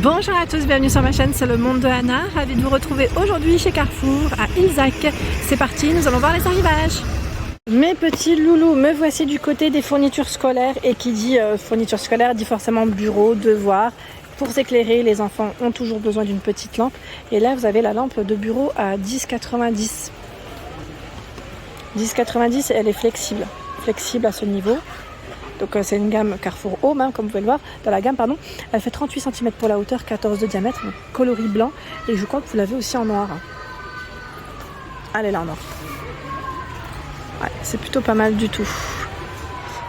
Bonjour à tous, bienvenue sur ma chaîne, c'est le monde de Anna. Ravie de vous retrouver aujourd'hui chez Carrefour à Ilzac. C'est parti, nous allons voir les arrivages. Mes petits loulous, me voici du côté des fournitures scolaires. Et qui dit fournitures scolaires dit forcément bureau, devoir. Pour s'éclairer, les enfants ont toujours besoin d'une petite lampe. Et là, vous avez la lampe de bureau à 10,90. 10,90, elle est flexible à ce niveau. Donc c'est une gamme Carrefour Home, hein, comme vous pouvez le voir, dans la gamme, pardon. Elle fait 38 cm pour la hauteur, 14 de diamètre, donc coloris blanc. Et je crois que vous l'avez aussi en noir. Elle est là en noir. Ouais, c'est plutôt pas mal du tout.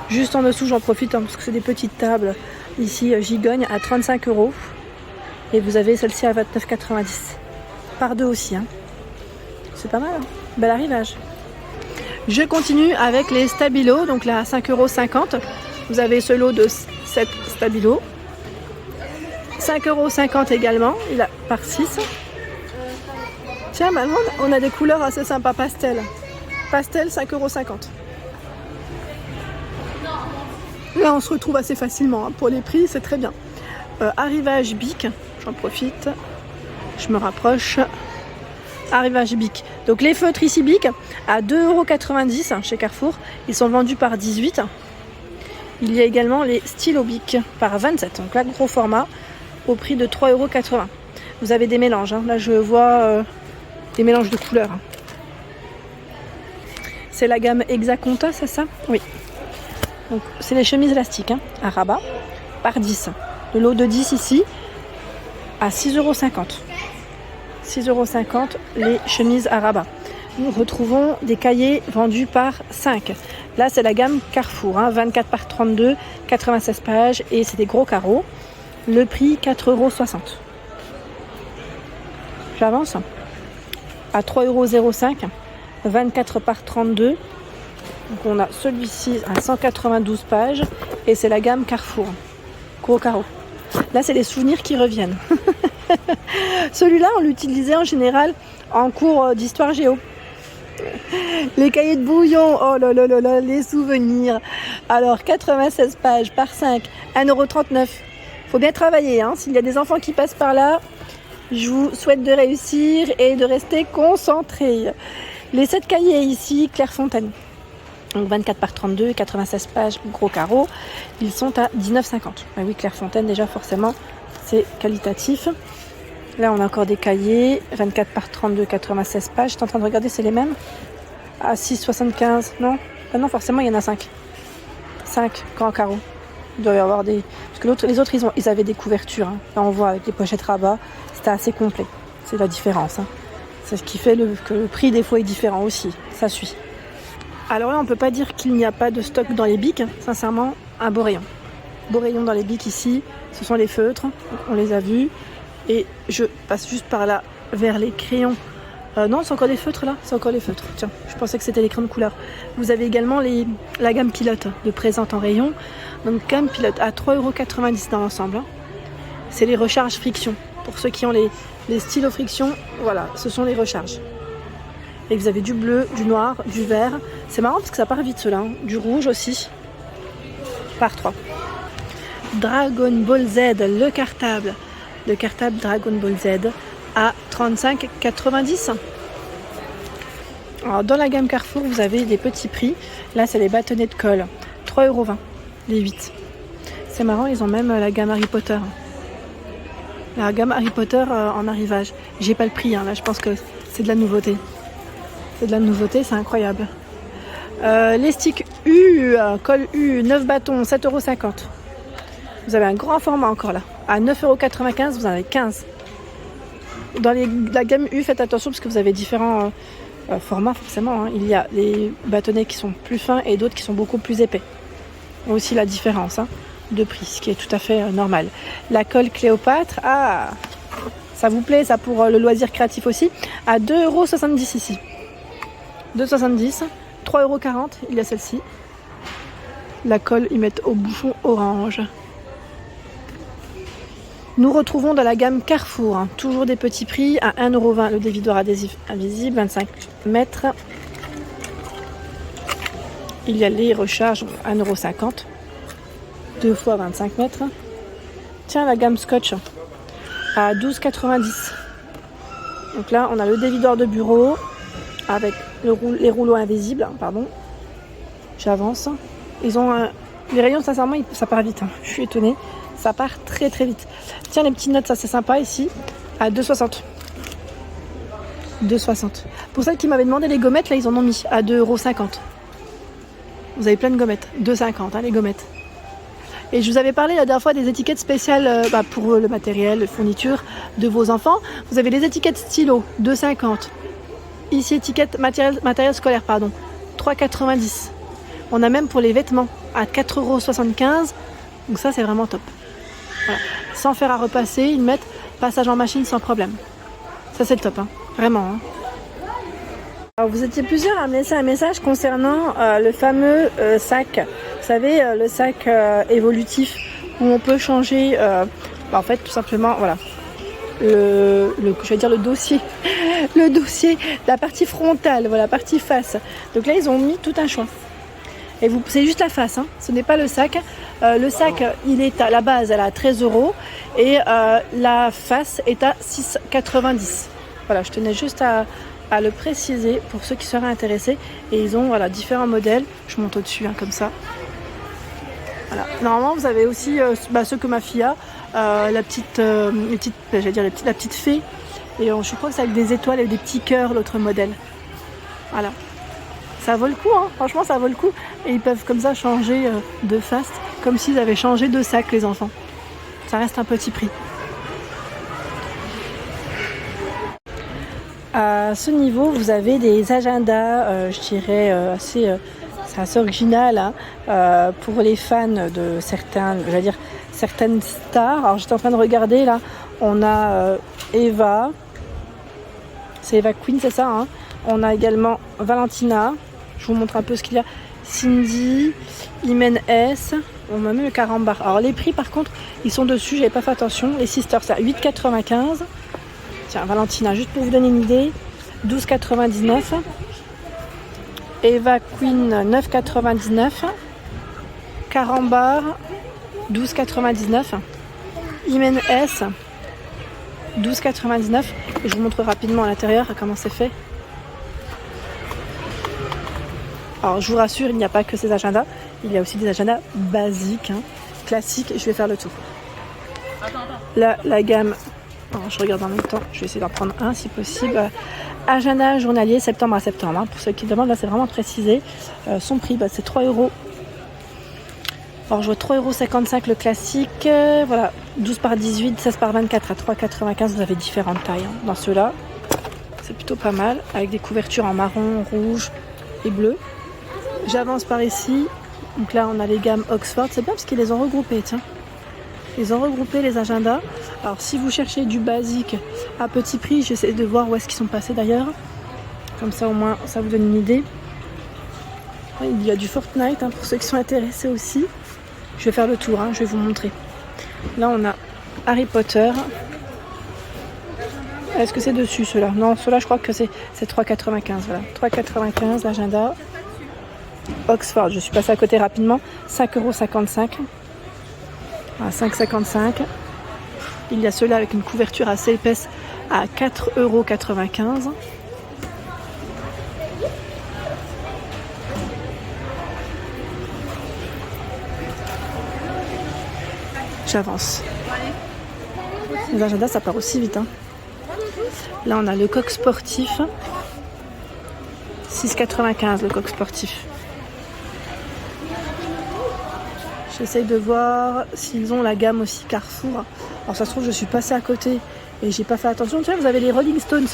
Juste en dessous, j'en profite hein, parce que c'est des petites tables. Ici, gigogne à 35 €. Et vous avez celle-ci à 29,90. Par deux aussi. Hein. C'est pas mal. Hein. Bel arrivage. Je continue avec les stabilos, donc là à 5,50 €. Vous avez ce lot de 7 stabilos. 5,50 € également, il a par 6. Tiens, maintenant on a des couleurs assez sympas, pastel. Pastel, 5,50 €. Là on se retrouve assez facilement, hein. Pour les prix c'est très bien. Arrivage Bic, j'en profite, je me rapproche. Arrivage Bic. Donc les feutres ici Bic à 2,90 € chez Carrefour. Ils sont vendus par 18. Il y a également les stylos Bic par 27. Donc là gros format au prix de 3,80 €. Vous avez des mélanges. Hein. Là je vois des mélanges de couleurs. C'est la gamme Hexaconta, c'est ça? Oui. Donc c'est les chemises élastiques hein, à rabat par 10. Le lot de 10 ici à 6,50 €. 6,50 € les chemises à rabat. Nous retrouvons des cahiers vendus par 5. Là, c'est la gamme Carrefour, hein, 24 par 32, 96 pages et c'est des gros carreaux. Le prix 4,60 €. J'avance. À 3,05 €, 24 par 32. Donc on a celui-ci à 192 pages et c'est la gamme Carrefour. Gros carreaux. Là, c'est les souvenirs qui reviennent. Celui-là, on l'utilisait en général en cours d'histoire géo. Les cahiers de bouillon, oh là là là là, les souvenirs. Alors, 96 pages par 5, 1,39 €. Faut bien travailler, hein. S'il y a des enfants qui passent par là, je vous souhaite de réussir et de rester concentrés. Les 7 cahiers ici, Clairefontaine. Donc 24 par 32, 96 pages, gros carreaux. Ils sont à 19,50 €. Ah oui, Clairefontaine, déjà forcément, c'est qualitatif. Là, on a encore des cahiers, 24 par 32, 96 pages. Je suis en train de regarder, c'est les mêmes. À 6,75, non? Ah non, forcément, il y en a 5. 5 grands carreaux. Il doit y avoir des... Parce que les autres, ils avaient des couvertures. Hein. Là, on voit avec les pochettes rabat, c'était assez complet. C'est la différence. Hein. C'est ce qui fait que le prix, des fois, est différent aussi. Ça suit. Alors là, on ne peut pas dire qu'il n'y a pas de stock dans les bics. Sincèrement, un beau rayon. Beau rayon dans les bics ici. Ce sont les feutres. On les a vus. Et je passe juste par là vers les crayons. Non, c'est encore des feutres là. C'est encore les feutres. Tiens, je pensais que c'était les crayons de couleur. Vous avez également la gamme pilote de présente en rayon. Donc gamme pilote à 3,90 € dans l'ensemble. Hein. C'est les recharges friction. Pour ceux qui ont les stylos friction, voilà, ce sont les recharges. Et vous avez du bleu, du noir, du vert. C'est marrant parce que ça part vite ceux-là. Hein. Du rouge aussi. Par 3. Dragon Ball Z, le cartable. Le cartable Dragon Ball Z à 35,90 €. Alors dans la gamme Carrefour, vous avez des petits prix. Là, c'est les bâtonnets de colle. 3,20 €, les 8. C'est marrant, ils ont même la gamme Harry Potter. La gamme Harry Potter en arrivage. J'ai pas le prix, hein. Là, je pense que c'est de la nouveauté. C'est de la nouveauté, c'est incroyable. Les sticks U, colle U, 9 bâtons, 7,50 €. Vous avez un grand format encore là. À 9,95 €, vous en avez 15. Dans la gamme U, faites attention parce que vous avez différents formats forcément. Hein. Il y a des bâtonnets qui sont plus fins et d'autres qui sont beaucoup plus épais. Aussi la différence hein, de prix, ce qui est tout à fait normal. La colle Cléopâtre, ah, ça vous plaît ça pour le loisir créatif aussi. À 2,70 € ici. 2,70 €, 3,40 €, il y a celle-ci. La colle, ils mettent au bouchon orange. Nous retrouvons dans la gamme Carrefour, hein, toujours des petits prix, à 1,20 € le dévidoir adhésif invisible, 25 mètres. Il y a les recharges, 1,50 €, 2 fois 25 mètres. Tiens, la gamme Scotch, à 12,90. Donc là, on a le dévideur de bureau avec les rouleaux invisibles. Pardon. J'avance. Ils ont les rayons, sincèrement, ça part vite. Je suis étonnée. Ça part très très vite. Tiens, les petites notes, ça c'est sympa ici. À 2,60. 2,60. Pour celles qui m'avaient demandé les gommettes, là, ils en ont mis à 2,50 €. Vous avez plein de gommettes. 2,50 les gommettes. Et je vous avais parlé la dernière fois des étiquettes spéciales pour le matériel, la fourniture de vos enfants. Vous avez les étiquettes stylo, 2,50. Ici, étiquette matériel scolaire, 3,90. On a même pour les vêtements à 4,75 €. Donc ça, c'est vraiment top. Voilà. Sans faire à repasser, ils mettent passage en machine sans problème. Ça, c'est le top, vraiment. Alors, vous étiez plusieurs à me laisser un message concernant le fameux sac. Vous savez, le sac évolutif où on peut changer, en fait, tout simplement, voilà, le dossier, le dossier, la partie frontale, voilà, la partie face. Donc là, ils ont mis tout un choix. Et c'est juste la face, ce n'est pas le sac. Le sac, il est à la base, elle est à 13 € et la face est à 6,90 €. Voilà, je tenais juste à le préciser pour ceux qui seraient intéressés. Et ils ont différents modèles. Je monte au-dessus, comme ça. Voilà. Normalement, vous avez aussi ceux que ma fille a, la petite fée. Et je crois que c'est avec des étoiles et des petits cœurs, l'autre modèle. Voilà. Ça vaut le coup, franchement, ça vaut le coup. Et ils peuvent comme ça changer de face, comme s'ils avaient changé de sac, les enfants. Ça reste un petit prix. À ce niveau, vous avez des agendas, je dirais, c'est assez original pour les fans de certaines stars. Alors, j'étais en train de regarder, là, on a Eva, c'est Eva Queen, c'est ça, On a également Valentina, je vous montre un peu ce qu'il y a, Cindy, Imen S, on a même le carambar. Alors, les prix, par contre, ils sont dessus, j'avais pas fait attention. Les sisters, c'est à 8,95 €. Tiens, Valentina, juste pour vous donner une idée, 12,99 €. Eva Queen, 9,99 €. Carambar, 12,99 €. Imen S, 12,99 €. Et je vous montre rapidement à l'intérieur comment c'est fait. Alors, je vous rassure, il n'y a pas que ces agendas. Il y a aussi des agendas basiques, classiques. Je vais faire le tour. Là, la gamme... Alors, je regarde en même temps, je vais essayer d'en prendre un si possible. Agenda journalier septembre à septembre. Pour ceux qui demandent, là c'est vraiment précisé. Son prix, c'est 3 €. Alors je vois 3,55 € le classique. Voilà, 12 par 18, 16 par 24 à 3,95 €. Vous avez différentes tailles dans ceux-là. C'est plutôt pas mal, avec des couvertures en marron, rouge et bleu. J'avance par ici. Donc là, on a les gammes Oxford. C'est bien parce qu'ils les ont regroupés, tiens. Ils ont regroupé les agendas. Alors si vous cherchez du basique à petit prix, j'essaie de voir où est-ce qu'ils sont passés d'ailleurs. Comme ça au moins ça vous donne une idée. Il y a du Fortnite pour ceux qui sont intéressés aussi. Je vais faire le tour, je vais vous montrer. Là on a Harry Potter. Est-ce que c'est dessus ceux-là? Non, ceux-là je crois que c'est 3,95 €. Voilà. 3,95 € l'agenda. Oxford, je suis passée à côté rapidement. 5,55 €. À 5,55 €. Il y a ceux-là avec une couverture assez épaisse à 4,95 €. J'avance. Les agendas, ça part aussi vite. Là, on a le coq sportif. 6,95 € le coq sportif. J'essaye de voir s'ils ont la gamme aussi Carrefour. Alors ça se trouve je suis passée à côté et j'ai pas fait attention. Tiens, vous avez les Rolling Stones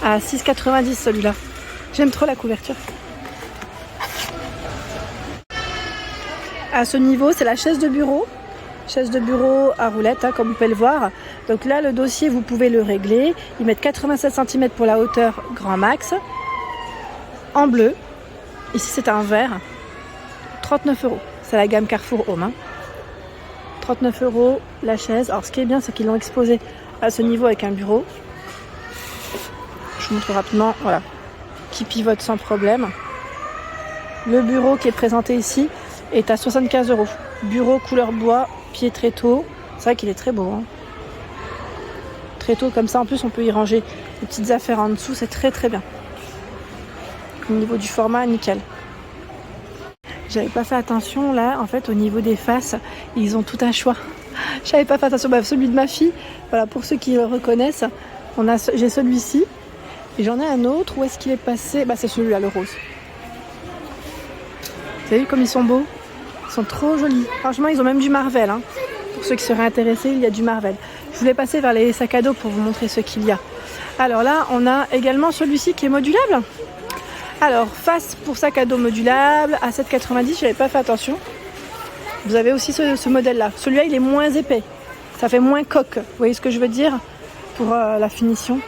à 6,90 € celui-là. J'aime trop la couverture. À ce niveau, c'est la chaise de bureau. Chaise de bureau à roulette, comme vous pouvez le voir. Donc là, le dossier, vous pouvez le régler. Ils mettent 87 cm pour la hauteur grand max. En bleu. Ici, c'est un vert. 39 €. C'est la gamme Carrefour Home. 39 € la chaise. Alors ce qui est bien, c'est qu'ils l'ont exposé à ce niveau avec un bureau. Je vous montre rapidement, voilà, qui pivote sans problème. Le bureau qui est présenté ici est à 75 €. Bureau couleur bois, pied tréteau. C'est vrai qu'il est très beau. tréteaux comme ça. En plus, on peut y ranger les petites affaires en dessous. C'est très très bien. Au niveau du format, nickel. J'avais pas fait attention là, en fait, au niveau des faces, ils ont tout un choix. J'avais pas fait attention. Celui de ma fille, voilà, pour ceux qui le reconnaissent, j'ai celui-ci. Et j'en ai un autre. Où est-ce qu'il est passé? C'est celui-là, le rose. Vous avez vu comme ils sont beaux? Ils sont trop jolis. Franchement, ils ont même du Marvel. Hein. Pour ceux qui seraient intéressés, il y a du Marvel. Je voulais passer vers les sacs à dos pour vous montrer ce qu'il y a. Alors là, on a également celui-ci qui est modulable. Alors, face pour sac à dos modulable à 7,90, je n'avais pas fait attention. Vous avez aussi ce modèle-là. Celui-là, il est moins épais. Ça fait moins coque. Vous voyez ce que je veux dire? Pour la finition.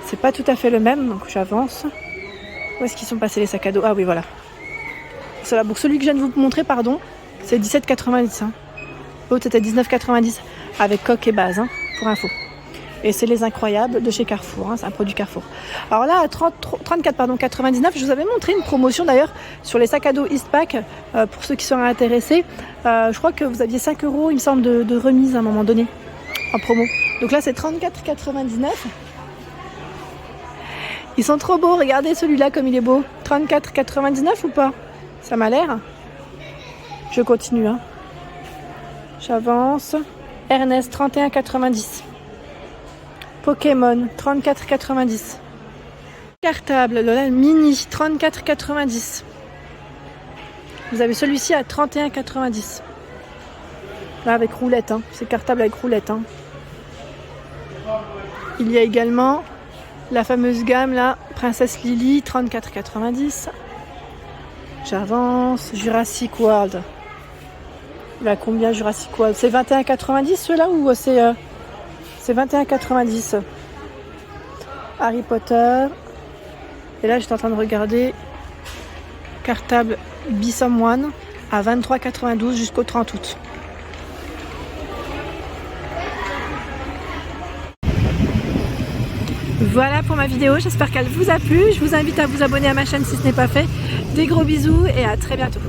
C'est pas tout à fait le même, donc j'avance. Où est-ce qu'ils sont passés les sacs à dos? Ah oui, voilà. Cela, pour celui que je viens de vous montrer, pardon, c'est 17,90. Hein. L'autre, c'était 19,90 avec coque et base, hein, pour info. Et c'est les incroyables de chez Carrefour, hein, c'est un produit Carrefour. Alors là, à 34,99, je vous avais montré une promotion d'ailleurs sur les sacs à dos Eastpak, pour ceux qui seraient intéressés. Je crois que vous aviez 5 €, il me semble, de remise à un moment donné, en promo. Donc là, c'est 34,99. Ils sont trop beaux, regardez celui-là comme il est beau. 34,99 ou pas? Ça m'a l'air. Je continue, hein. J'avance. Ernest, 31,90. Pokémon, 34,90. Cartable, le mini, 34,90. Vous avez celui-ci à 31,90. Là, avec roulette, hein. C'est cartable avec roulette, hein. Il y a également la fameuse gamme, là, Princesse Lily, 34,90. J'avance. Jurassic World. Il a combien Jurassic World? C'est 21,90 ceux-là ou c'est 21,90. Harry Potter. Et là, j'étais en train de regarder cartable Bissom One à 23,92 jusqu'au 30 août. Voilà pour ma vidéo, j'espère qu'elle vous a plu. Je vous invite à vous abonner à ma chaîne si ce n'est pas fait. Des gros bisous et à très bientôt.